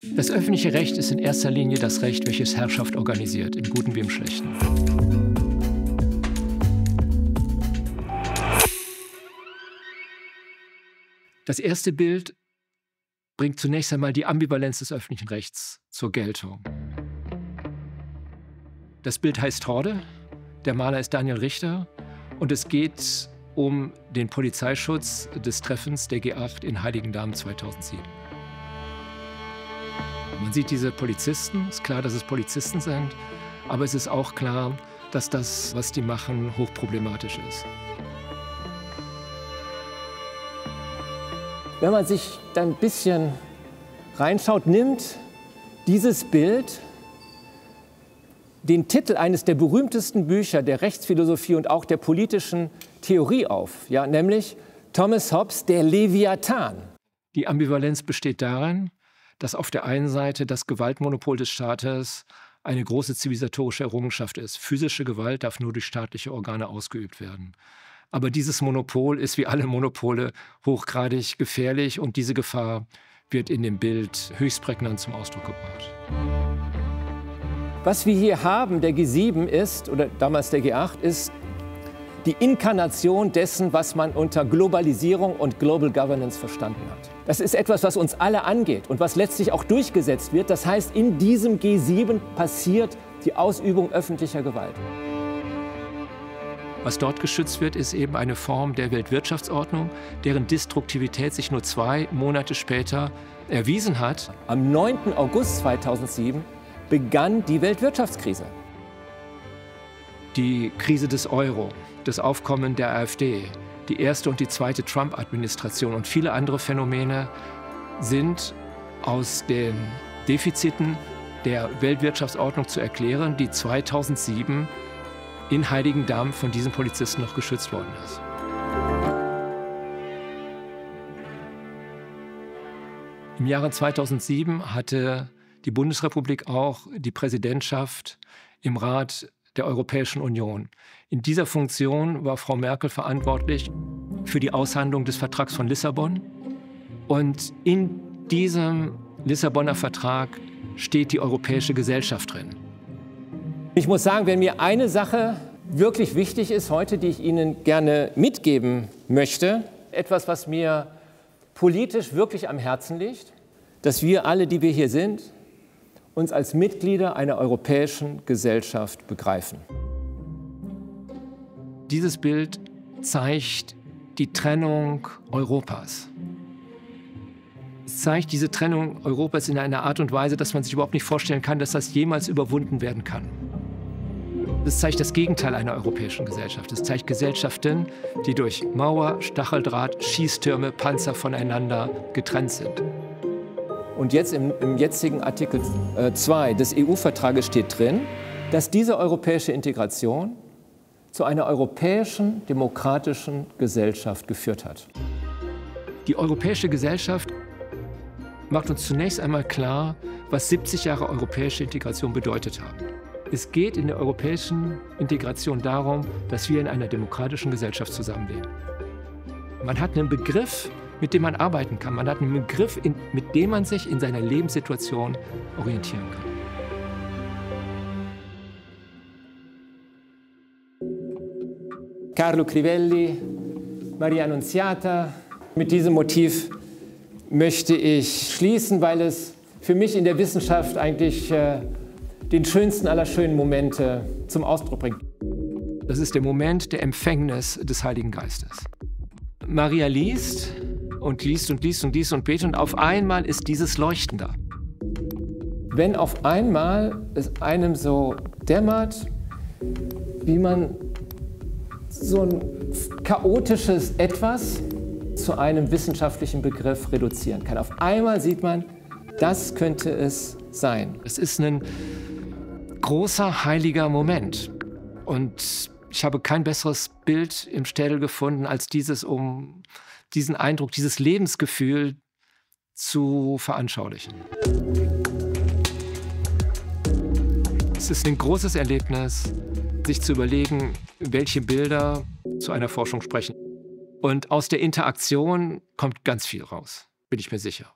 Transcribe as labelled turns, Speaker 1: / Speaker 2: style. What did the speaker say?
Speaker 1: Das öffentliche Recht ist in erster Linie das Recht, welches Herrschaft organisiert, im Guten wie im Schlechten. Das erste Bild bringt zunächst einmal die Ambivalenz des öffentlichen Rechts zur Geltung. Das Bild heißt Horde, der Maler ist Daniel Richter und es geht um den Polizeischutz des Treffens der G8 in Heiligendamm 2007. Man sieht diese Polizisten, ist klar, dass es Polizisten sind, aber es ist auch klar, dass das, was die machen, hochproblematisch ist.
Speaker 2: Wenn man sich dann ein bisschen reinschaut, nimmt dieses Bild den Titel eines der berühmtesten Bücher der Rechtsphilosophie und auch der politischen Theorie auf, ja, nämlich Thomas Hobbes, der Leviathan.
Speaker 1: Die Ambivalenz besteht darin, dass auf der einen Seite das Gewaltmonopol des Staates eine große zivilisatorische Errungenschaft ist. Physische Gewalt darf nur durch staatliche Organe ausgeübt werden. Aber dieses Monopol ist wie alle Monopole hochgradig gefährlich und diese Gefahr wird in dem Bild höchst prägnant zum Ausdruck gebracht.
Speaker 2: Was wir hier haben, der G7 ist, oder damals der G8, ist die Inkarnation dessen, was man unter Globalisierung und Global Governance verstanden hat. Das ist etwas, was uns alle angeht und was letztlich auch durchgesetzt wird. Das heißt, in diesem G7 passiert die Ausübung öffentlicher Gewalt.
Speaker 1: Was dort geschützt wird, ist eben eine Form der Weltwirtschaftsordnung, deren Destruktivität sich nur 2 Monate später erwiesen hat.
Speaker 2: Am 9. August 2007 begann die Weltwirtschaftskrise.
Speaker 1: Die Krise des Euro, das Aufkommen der AfD, die erste und die zweite Trump-Administration und viele andere Phänomene sind aus den Defiziten der Weltwirtschaftsordnung zu erklären, die 2007 in Heiligendamm von diesen Polizisten noch geschützt worden ist. Im Jahre 2007 hatte die Bundesrepublik auch die Präsidentschaft im Rat der Europäischen Union. In dieser Funktion war Frau Merkel verantwortlich für die Aushandlung des Vertrags von Lissabon. Und in diesem Lissabonner Vertrag steht die europäische Gesellschaft drin.
Speaker 2: Ich muss sagen, wenn mir eine Sache wirklich wichtig ist heute, die ich Ihnen gerne mitgeben möchte, etwas, was mir politisch wirklich am Herzen liegt, dass wir alle, die wir hier sind, uns als Mitglieder einer europäischen Gesellschaft begreifen.
Speaker 1: Dieses Bild zeigt die Trennung Europas. Es zeigt diese Trennung Europas in einer Art und Weise, dass man sich überhaupt nicht vorstellen kann, dass das jemals überwunden werden kann. Es zeigt das Gegenteil einer europäischen Gesellschaft. Es zeigt Gesellschaften, die durch Mauer, Stacheldraht, Schießtürme, Panzer voneinander getrennt sind.
Speaker 2: Und jetzt im jetzigen Artikel 2 des EU-Vertrages steht drin, dass diese europäische Integration zu einer europäischen demokratischen Gesellschaft geführt hat.
Speaker 1: Die europäische Gesellschaft macht uns zunächst einmal klar, was 70 Jahre europäische Integration bedeutet haben. Es geht in der europäischen Integration darum, dass wir in einer demokratischen Gesellschaft zusammenleben. Man hat einen Begriff, mit dem man arbeiten kann. Man hat einen Begriff, mit dem man sich in seiner Lebenssituation orientieren kann.
Speaker 2: Carlo Crivelli, Maria Annunziata. Mit diesem Motiv möchte ich schließen, weil es für mich in der Wissenschaft eigentlich den schönsten aller schönen Momente zum Ausdruck bringt.
Speaker 1: Das ist der Moment der Empfängnis des Heiligen Geistes. Maria liest und liest und liest und liest und betet und auf einmal ist dieses Leuchten da.
Speaker 2: Wenn auf einmal es einem so dämmert, wie man so ein chaotisches Etwas zu einem wissenschaftlichen Begriff reduzieren kann. Auf einmal sieht man, das könnte es sein.
Speaker 1: Es ist ein großer heiliger Moment und ich habe kein besseres Bild im Städel gefunden als dieses, um diesen Eindruck, dieses Lebensgefühl zu veranschaulichen. Es ist ein großes Erlebnis, sich zu überlegen, welche Bilder zu einer Forschung sprechen. Und aus der Interaktion kommt ganz viel raus, bin ich mir sicher.